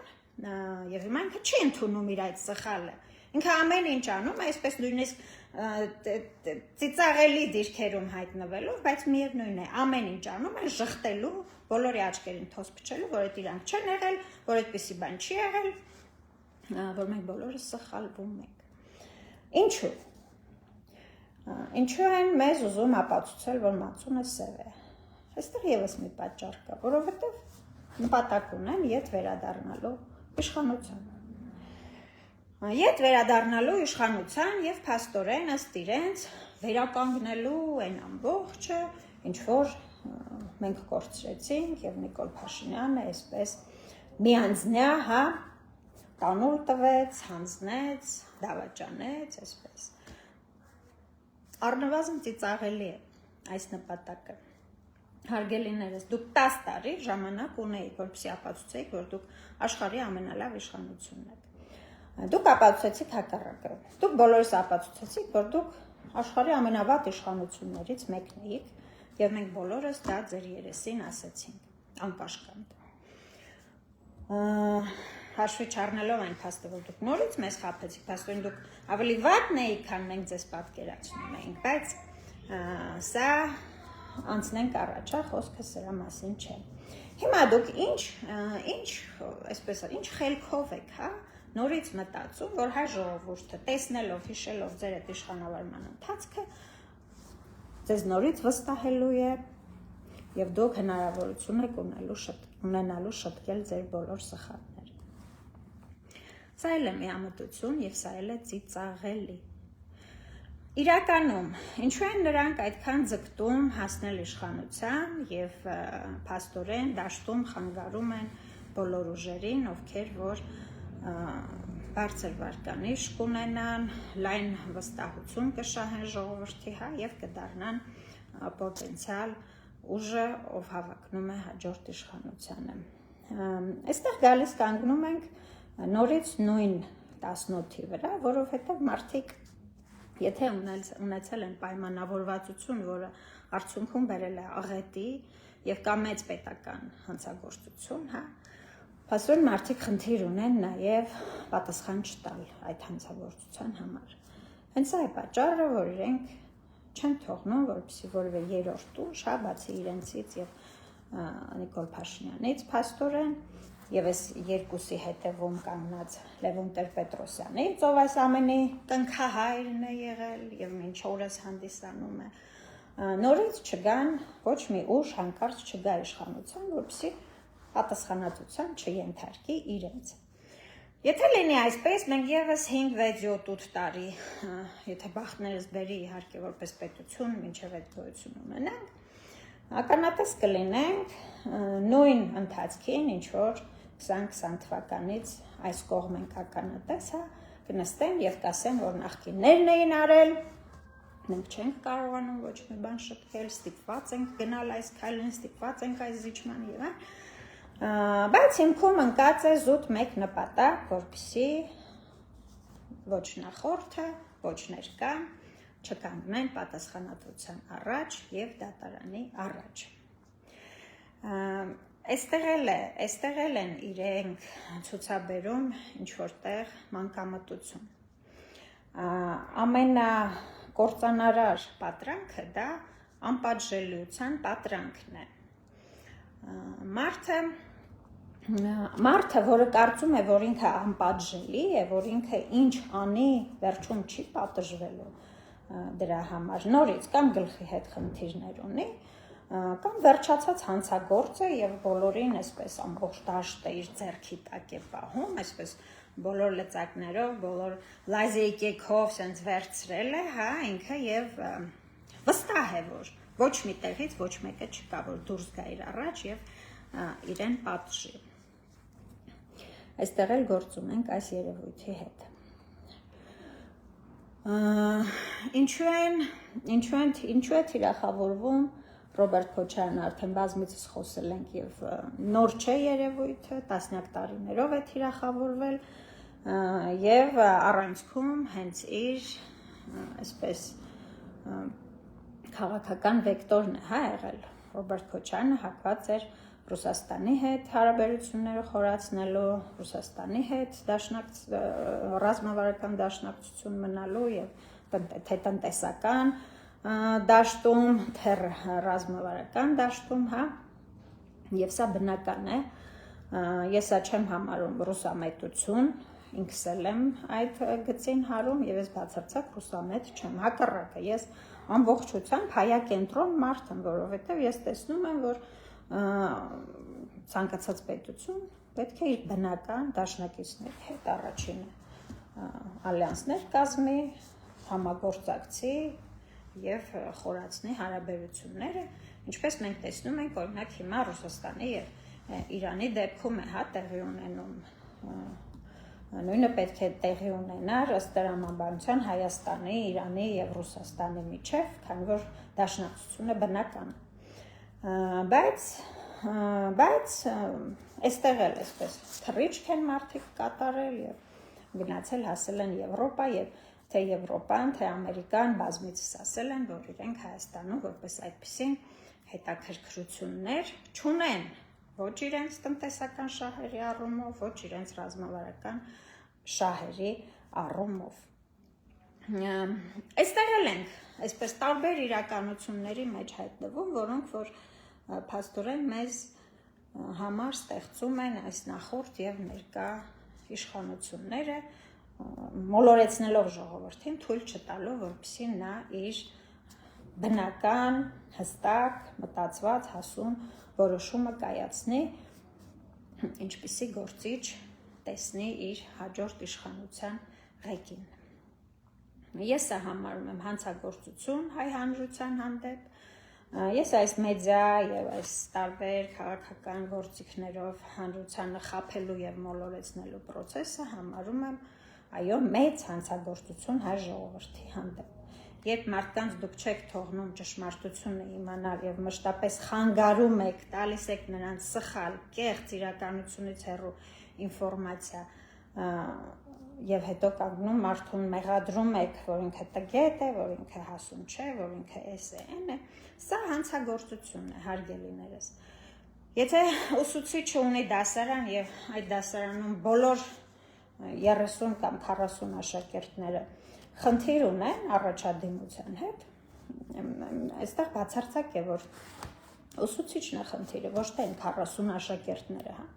եւ հիմա ինքը չի ընդունում իր այդ սխալը։ Ինքը ամեն ինչ անում, այսպես նույնիսկ ծիծաղելի դիրքերում հայտնվելով, բայց միևնույն է, ամեն ինչ անում է ժխտելու, բոլորի աչքերին թոս փչելու, որ այդ իրանք չեն եղել, որ այդպիսի բան չի եղել, որ մենք բոլորը սխալվում ենք։ Ինչու։ Ինչու են մեզ ուզում ապացուցել, որ մածունը սև է։ Այստեղ եւս մի պատճառ կա, որովհետեւ նպատակ ունեն ետ վերադառնալու իշխանության։ Ետ վերադառնալու իշխանության եւ փաստորեն ըստ իրենց վերականգնելու այն ամբողջը, ինչ որ մենք կորցրեցինք եւ Նիկոլ Փաշինյանը այսպես միանձնյա, հա, տանուլ տվեց, հանձնեց, դավաճանեց, այսպես։ Առնվազն ծիծաղելի է այս նպատակը։ Հարգելիներս, դուք 10 տարի ժամանակ ունեիք, որպեսզի ապացուցեիք, որ դուք աշխարհի ամենալավ իշխանությունն եք։ Դուք ապացուցեցիք հակառակը։ Դուք բոլորս ապացուցեցիք, որ դուք աշխարհի ամենավատ իշխանություններից մեկն եք, եւ մենք բոլորս դա ձեր երեսին ասեցինք, անկաշկանդ։ Հաշվի չառնելով այն փաստը, որ դուք նորից մեզ խաբեցիք, փաստորեն դուք ավելի վատն էիք, քան մենք ձեզ պատկերացնում էինք, բայց սա անցնենք առաջ, խոսքը սրա մասին չէ։ Հիմա դուք ինչ խելքով եք, հա, նորից մտածում, որ հայ ժողովուրդը տեսնելով, հիշելով ձեր այդ իշխանավարման ընթացքը, ձեզ նորից վստահելու է եւ դուք հնարավորություն եք ունենալու շտկել ձեր բոլոր սխալները։ Սա էլ է միամտություն եւ սա էլ է ծիծաղելի։ Իրականում, ինչու են նրանք այդքան ձգտում հասնել իշխանության եւ փաստորեն դաշտում խանգարում են բոլոր ուժերին, ովքեր որ բարձր վարկանիշ կունենան, լայն վստահություն կշահեն ժողովրդի, հա, եւ կդառնան պոտենցիալ ուժը, ով հավակնում է հաջորդ իշխանությանը։ Այստեղ գալիս կանգնում ենք նորից նույն 18-ի վրա, որովհետեւ մարդիկ եթե ունեցել են պայմանավորվածություն, որը արդյունքում բերել է աղետի եւ կա մեծ պետական հանցագործություն, հա, փաստորեն մարդիկ խնդիր ունեն նաեւ պատասխան չտալ այդ հանցագործության համար։ Հենց սա է պատճառը, որ իրենք չեն թողնում, որպեսզի որևէ երրորդ ուժ, բացի իրենցից եւ Նիկոլ Փաշինյանից փաստորեն եւ այս երկուսի հետևում կանգնած Լևոն Տեր-Պետրոսյանից, ով այս ամենի տնքահայրն է եղել եւ մինչ օրս հանդիսանում է, նորից չգան ոչ մի ուժ հանկարծ չգա իշխանության, որպեսզի պատասխանատվության չենթարկի իրենց։ Եթե լինի այսպես, մենք եւս 5, 6, 7, 8 տարի, եթե բախտներս բերի իհարկե որպես պետություն, մինչև այդ գոյություն ունենանք, ականատես կլինենք նույն ընթացքին, ինչ որ 2020 թվականից այս կողմ ենք ականատես, կնստեն եւ կասեն, որ նախկիններն էին արել, մենք չենք կարողանում ոչ մի բան շտկել, ստիպված ենք գնալ այս քայլին, ստիպված ենք այս զիջման եւ այլն։ Բայց հիմքում ընկած է զուտ մեկ նպատակ, որպեսզի ոչ նախորդը, ոչ ներկան չկանգնեն պատասխանատվության առաջ եւ դատարանի առաջ։ Այստեղ են իրենք ցուցաբերում ինչ որտեղ մանկամտություն։ Ամենակործանարար պատրանքը դա անպատժելիության պատրանքն է։ Մարդը, որը կարծում է, որ ինքը անպատժելի է, որ ինքը ինչ անի, վերջում չի պատժվելու դրա համար, նորից կամ գլխի հետ խնդիրներ ունի, կամ վերջացած հանցագործ է եւ բոլորին այսպես ամբողջ դաշտը իր ձեռքի տակ է պահում, այսպես բոլոր լծակներով, բոլոր լազերիկով սենց վերցրել է, ինքը եւ վստահ է, որ ոչ մի տեղից ոչ մեկը չկա, որ դուրս գա իր առաջ եւ իրեն պատժի։ Այստեղ էլ գործ ունենք այս երևույթի հետ։ Ինչու է թիրախավորվում Ռոբերտ Քոչարյանը, արդեն բազմիցս խոսել ենք եւ նոր չէ երևույթը, տասնյակ տարիներով է թիրախավորվել եւ առանցքում հենց իր այսպես քաղաքական վեկտորն է եղել։ Ռոբերտ Քոչարյանը հակված էր Ռուսաստանի հետ հարաբերությունները խորացնելու, Ռուսաստանի հետ ռազմավարական դաշնակցություն մնալու եւ թե տնտեսական դաշտում, թե ռազմավարական դաշտում, եւ սա բնական է։ Ես սա չեմ համարում ռուսամետություն, ինքս էլ եմ այդ գծին հարում եւ ես բացարձակ ռուսամետ չեմ, հակառակը, ես ամբողջությամբ հայակենտրոն մարդ եմ, որովհետեւ ես տեսնում եմ, որ ցանկացած պետություն պետք է իր բնական դաշնակիցների հետ առաջինը ալյանսներ կազմի, համագործակցի եւ խորացնի հարաբերությունները, ինչպես մենք տեսնում ենք, օրինակ հիմա Ռուսաստանի եւ Իրանի դեպքում է տեղի ունենում, նույնը պետք է տեղի ունենար ըստ տրամաբանության Հայաստանի, Իրանի եւ Ռուսաստանի միջեւ, քանի որ դաշնակցությունը բնական է։ Բայց այստեղ էլ այսպես թռիչք են մարդիկ կատարել եւ գնացել հասել են Եվրոպա եւ թե Եվրոպան, թե Ամերիկան բազմիցս ասել են, որ իրենք Հայաստանում որպես այդպիսին հետաքրքրություններ չունեն, ոչ իրենց տնտեսական շահերի առումով, ոչ իրենց ռազմավարական շահերի առումով։ Այստեղ էլ ենք այսպես տարբեր իրականությունների մեջ հայտնվում, որոնք որ փաստորեն մեզ համար ստեղծում են այս նախորդ եւ ներկա իշխանությունները, մոլորեցնելով ժողովրդին, թույլ չտալով, որպեսզի նա իր բնական, հստակ, մտածված, հասուն որոշումը կայացնի, ինչպիսի գործիչ տեսնի իր հաջորդ իշխանության ղեկին։ Ես սա համարում եմ հանցագործություն հայ հանրության հանդեպ, ես այս մեդիա եւ այս տարբեր քաղաքական գործիքներով հանրությանը խաբելու եւ մոլորեցնելու process-ը համարում եմ, այո, մեծ հանցագործություն հայ ժողովրդի հանդեպ։ Երբ մարդկանց դուք չեք թողնում ճշմարտությունը իմանալ եւ մշտապես խանգարում եք, տալիս եք նրանց սխալ, կեղծ իրականությունից հեռու ինֆորմացիա եւ հետո կանգնում մարդուն մեղադրում եք, որ ինքը տգետ է, որ ինքը հասուն չէ, որ ինքը էս է, այն է, սա հանցագործություն է, հարգելիներս։ Եթե ուսուցիչը ունի դասարան եւ այդ դասարանում բոլոր 30 կամ 40 աշակերտները խնդիր ունեն առաջադիմության հետ, այստեղ բացարձակ է, որ ուսուցիչն է խնդիրը, ոչ թե 40 աշակերտները, հա։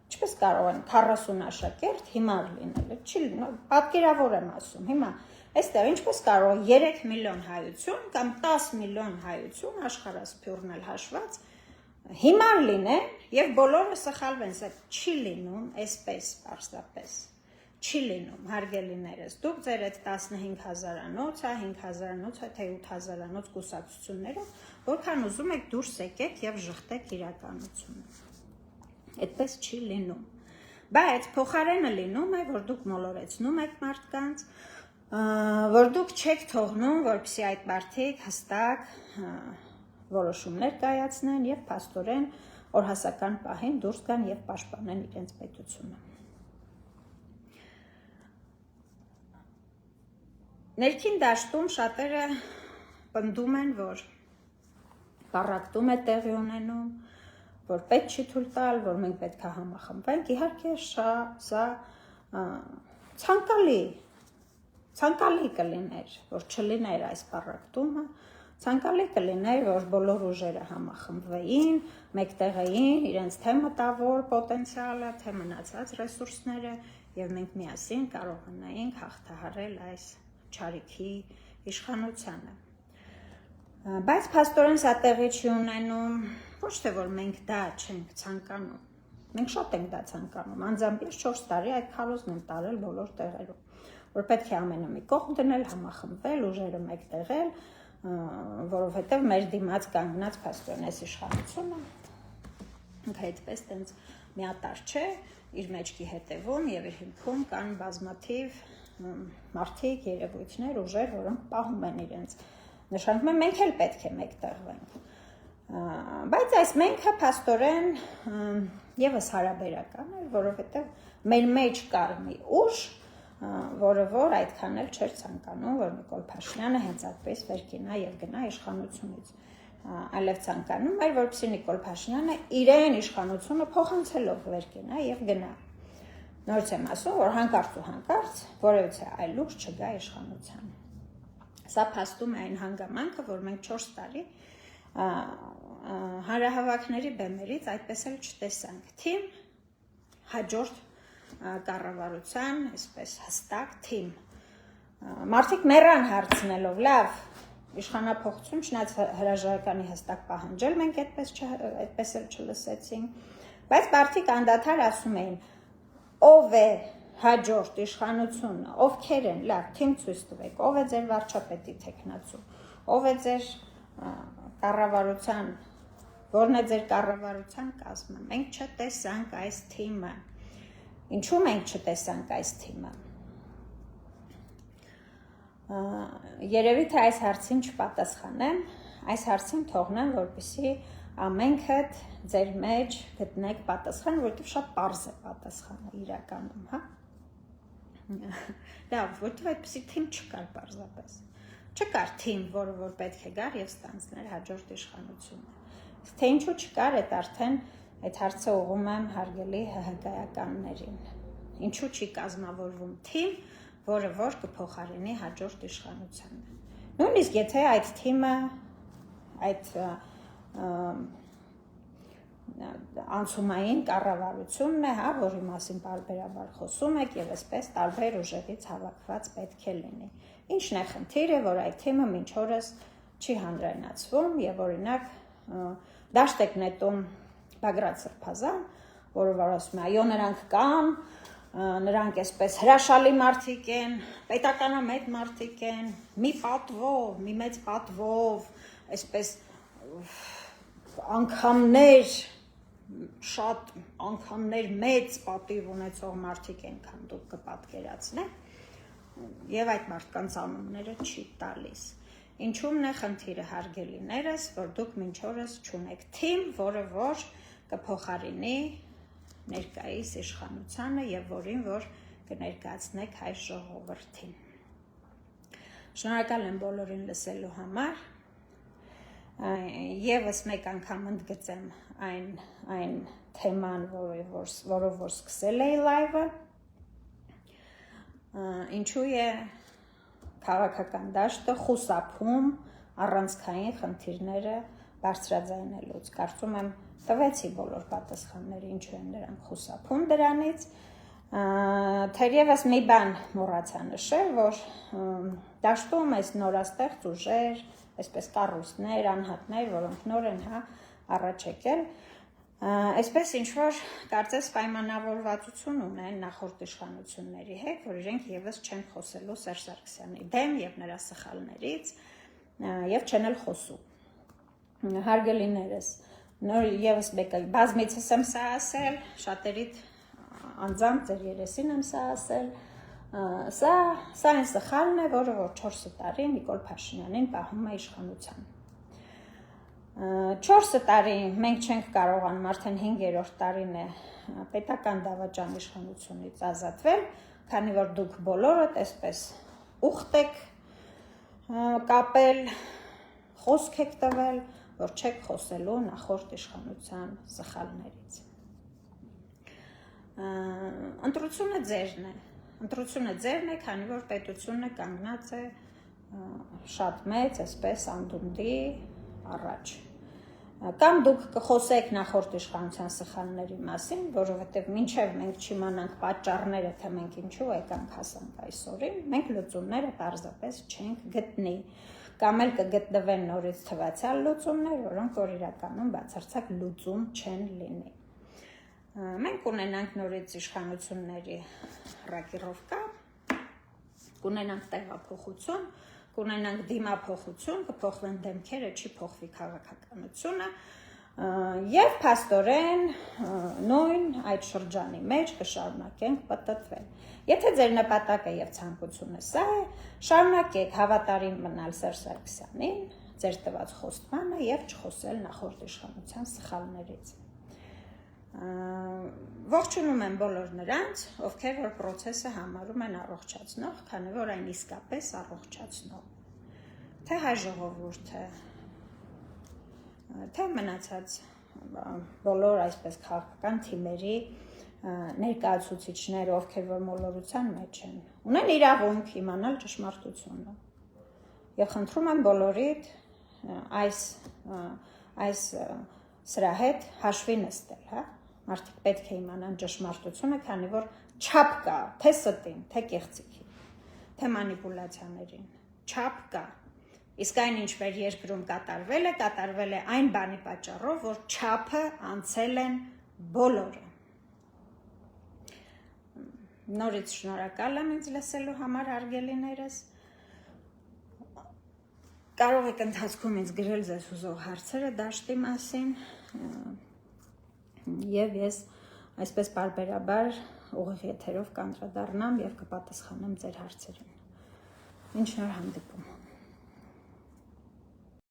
Ինչպես կարող են 40 աշակերտ հիմար լինել, չի լինել, պատկերավոր եմ ասում, հիմա այստեղ ինչպես կարող 3 միլիոն հայություն կամ 10 միլիոն հայություն աշխարհասփյուռն էլ հաշված հիմար լինեն եւ բոլորը սխալվեն, սա չի լինում այսպես պարզապես, չի լինում, հարգելիներս, դուք ձեր այդ 15,000-անոցը, 5,000-անոցը, թե 8,000-անոց կուսակցություններով, որքան ուզում եք դուրս եկեք եւ ժխտեք իրականությունը, այդպես չի լինում, բայց փոխարենը լինում է, որ դուք մոլորեցնում եք մարդկանց, որ դուք չեք թողնում, որպեսզի այդ մարդիկ հստակ որոշումներ կայացնեն եւ փաստորեն օրհասական պահին դուրս գան եւ պաշտպանեն իրենց պետությունը։ Ներքին դաշտում շատերը պնդում են, որ պառակտում է տեղի ունենում, որ պետք չի թույլ տալ, որ մենք պետք է համախմբենք, իհարկե սա ցանկալի կլիներ, որ չլիներ այս պառակտումը, ցանկալի կլիներ, որ բոլոր ուժերը համախմբվեին, մեկտեղ էին իրենց թե մտավոր պոտենցիալը, թե մնացած ռեսուրսները եւ մենք միասին կարողանայինք հաղթահարել այս չարիքի իշխանությանը։ Բայց փաստորեն սա տեղի չի ունենում, ոչ թե որ մենք դա չենք ցանկանում, մենք շատ ենք դա ցանկանում, անձամբ ես 4 տարի այդ քարոզն եմ տարել բոլոր տեղերում, որ պետք է ամենը մի կողմ դնել, համախմբվել, ուժերը մեկտեղել, որովհետև մեր դիմաց կանգնած փաստորեն այս իշխանությունը այդպես տենց միատար չէ, իր մեջքի հետևում եւ իր հիմքում կան բազմաթիվ մարդիկ, երևույթներ, ուժեր, որոնք պահում են իրենց նշանակում է մենք էլ պետք է մեկտեղվենք, բայց այս մենքը փաստորեն եւս հարաբերական է, որովհետև մեր մեջ կար մի ուժ, որը որ այդքան էլ չէր ցանկանում, որ Նիկոլ Փաշինյանը հենց այդպես վեր կենա եւ գնա իշխանությունից, այլև ցանկանում էր, որպեսզի Նիկոլ Փաշինյանը իրեն իշխանությունը փոխանցելով վեր կենա եւ գնա։ Նորից եմ ասում, որ հանկարծ ու հանկարծ որևէ այլ ուժ չգա իշխանության։ Սա փաստում է այն հանգամանքը, որ մենք 4 տարի հանրահավաքների բեմերից այդպես էլ չտեսանք թիմ, հաջորդ կառավարության, այսպես հստակ թիմ։ Մարդիկ մեռան հարցնելով, լավ, իշխանափոխություն չնայած հրաժարականի հստակ պահանջել մենք այդպես էլ չլսեցինք, բայց մարդիկ անդադար ասում էին, ով է հաջորդ իշխանությունը, ովքեր են, լավ, թիմ ցույց տվեք, ով է ձեր վարչապետի թեկնածու, ով է ձեր կառավարության, որն է ձեր կառավարության կազմը, մենք չտեսանք այս թիմը, ինչու մենք չտեսանք այս թիմը, երևի թե այս հարցին չպատասխանեմ, այս հարցին թողնեմ, որպեսզի ամենքդ ձեր մեջ գտնեք պատասխան, որովհետև շատ պարզ է պատասխանը իրականում, հա։ Լավ, որովհետև այդպիսի թիմ չկար պարզապես։ Չկար թիմ, որը որ պետք է գար եւ ստանցներ հաջորդ իշխանությունը։ Թե ինչու չկար, այդ արդեն այդ հարցը ուղղում եմ հարգելի ՀՀԿ-ականներին։ Ինչու չի կազմավորվում թիմ, որը որ կփոխարինի հաջորդ իշխանությանը։ Նույնիսկ եթե այդ թիմը այդ անցումային կառավարությունն է, հա, որի մասին բարբերաբար խոսում եք եւ այսպես տարբեր ուժերից հավաքված պետք է լինի։ Ինչն է խնդիրը, որ այդ թիմը մինչ օրս չի հանրայնացվում եւ օրինակ դաշտ եք նետում Բագրատ Սրբազան, որը որ ասում է, այո, նրանք կան, նրանք այսպես հրաշալի մարդիկ են, պետականամետ մարդիկ են, մի պատվով, մի մեծ պատվով, այսպես անգամներ, շատ անգամներ մեծ պատիվ ունեցող մարդիկ ենքան դուք կպատկերացնեք եւ այդ մարդկանց անունները չի տալիս։ Ինչումն է խնդիրը հարգելիներս, որ դուք մինչ օրս չունեք թիմ, որը որ կփոխարինի ներկայիս իշխանությանը եւ որին որ կներկայացնեք հայ ժողովրդին։ Շնորհակալ եմ բոլորին լսելու համար։ Եվս մեկ անգամ ընդգծեմ այն թեման, որով որ սկսել էի լայվը, ինչու է քաղաքական դաշտը խուսափում առանցքային խնդիրները բարձրաձայնելուց։ Կարծում եմ տվեցի բոլոր պատասխանները, ինչու են նրանք խուսափում դրանից։ Թերևս մի բան մոռացա նշել, որ դաշտում այս նորաստեղծ ուժեր, այսպես կառույցներ, անհատներ, որոնք նոր են առաջ եկել, այսպես ինչ-որ կարծես պայմանավորվածություն ունեն նախորդ իշխանությունների հետ, որ իրենք եւս չեն խոսելու Սերժ Սարգսյանի դեմ եւ նրա սխալներից եւ չեն էլ խոսում։ Հարգելիներս, նոր եւս մեկը բազմիցս եմ սա ասել, շատերիդ անձամբ ձեր երեսին եմ սա ասել, սա այն սխալն է, որը որ 4 տարի Նիկոլ Փաշինյանին պահում է իշխանության։ 4 տարի մենք չենք կարողանում, արդեն 5-րդ տարին է պետական դավաճան իշխանությունից ազատվել, քանի որ դուք բոլորդ այսպես ուխտ եք կապել, խոսք եք տվել, որ չեք խոսելու նախորդ իշխանության սխալներից։ Ընտրությունը ձերն է, քանի որ պետությունը կանգնած է շատ մեծ, այսպես անդունդի առաջ։ Կամ դուք կխոսեք նախորդ իշխանության սխալների մասին, որովհետև մինչև մենք չիմանանք պատճառները, թե մենք ինչու եկանք հասանք այսօրին, մենք լուծումները պարզապես չենք գտնի, կամ էլ կգտնվեն նորից թվացյալ լուծումներ, որոնք որ իրականում բացարձակ լուծում չեն լինի։ Մենք կունենանք նորից իշխանությունների ռակիրովկա, կունենանք տեղափոխություն, կունենանք դիմափոխություն, կփոխվեն դեմքերը, չի փոխվի քաղաքականությունը եւ փաստորեն նույն այդ շրջանի մեջ կշարունակենք պտտվել։ Եթե ձեր նպատակը եւ ցանկությունը սա է, շարունակեք հավատարիմ մնալ Սերժ Սարգսյանին, ձեր տված խոստմանը եւ չխոսել նախորդ իշխանության սխալներից։ Ողջունում եմ բոլոր նրանց, ովքեր որ process-ը համարում են առողջացնող, քանի որ այն իսկապես առողջացնող։ Թե հայ ժողովուրդը, թե մնացած բոլոր այսպես քաղաքական թիմերի ներկայացուցիչները, ովքեր որ մոլորության մեջ են, ունեն իրավունք իմանալ ճշմարտությունը։ Եվ խնդրում եմ բոլորիդ այս սրա հետ հաշվի նստել, Մարդիկ պետք է իմանան ճշմարտությունը, քանի որ չափ կա, թե ստին, թե կեղծիքին, թե մանիպուլյացիաներին, չափ կա։ Իսկ այն ինչ մեր երկրում կատարվել է այն բանի պատճառով, որ չափը անցել են բոլորը։ Նորից շնորհակալ եմ ինձ լսելու համար, հարգելիներս։ Կարող եք ընթացքում ինձ գրել ձեզ հուզող հարցերը դաշտի մասին, եւ ես այսպես բարբերաբար ուղիղ եթերով կանդրադառնամ եւ կպատասխանեմ ձեր հարցերին։ Ինչ նոր հանդիպում։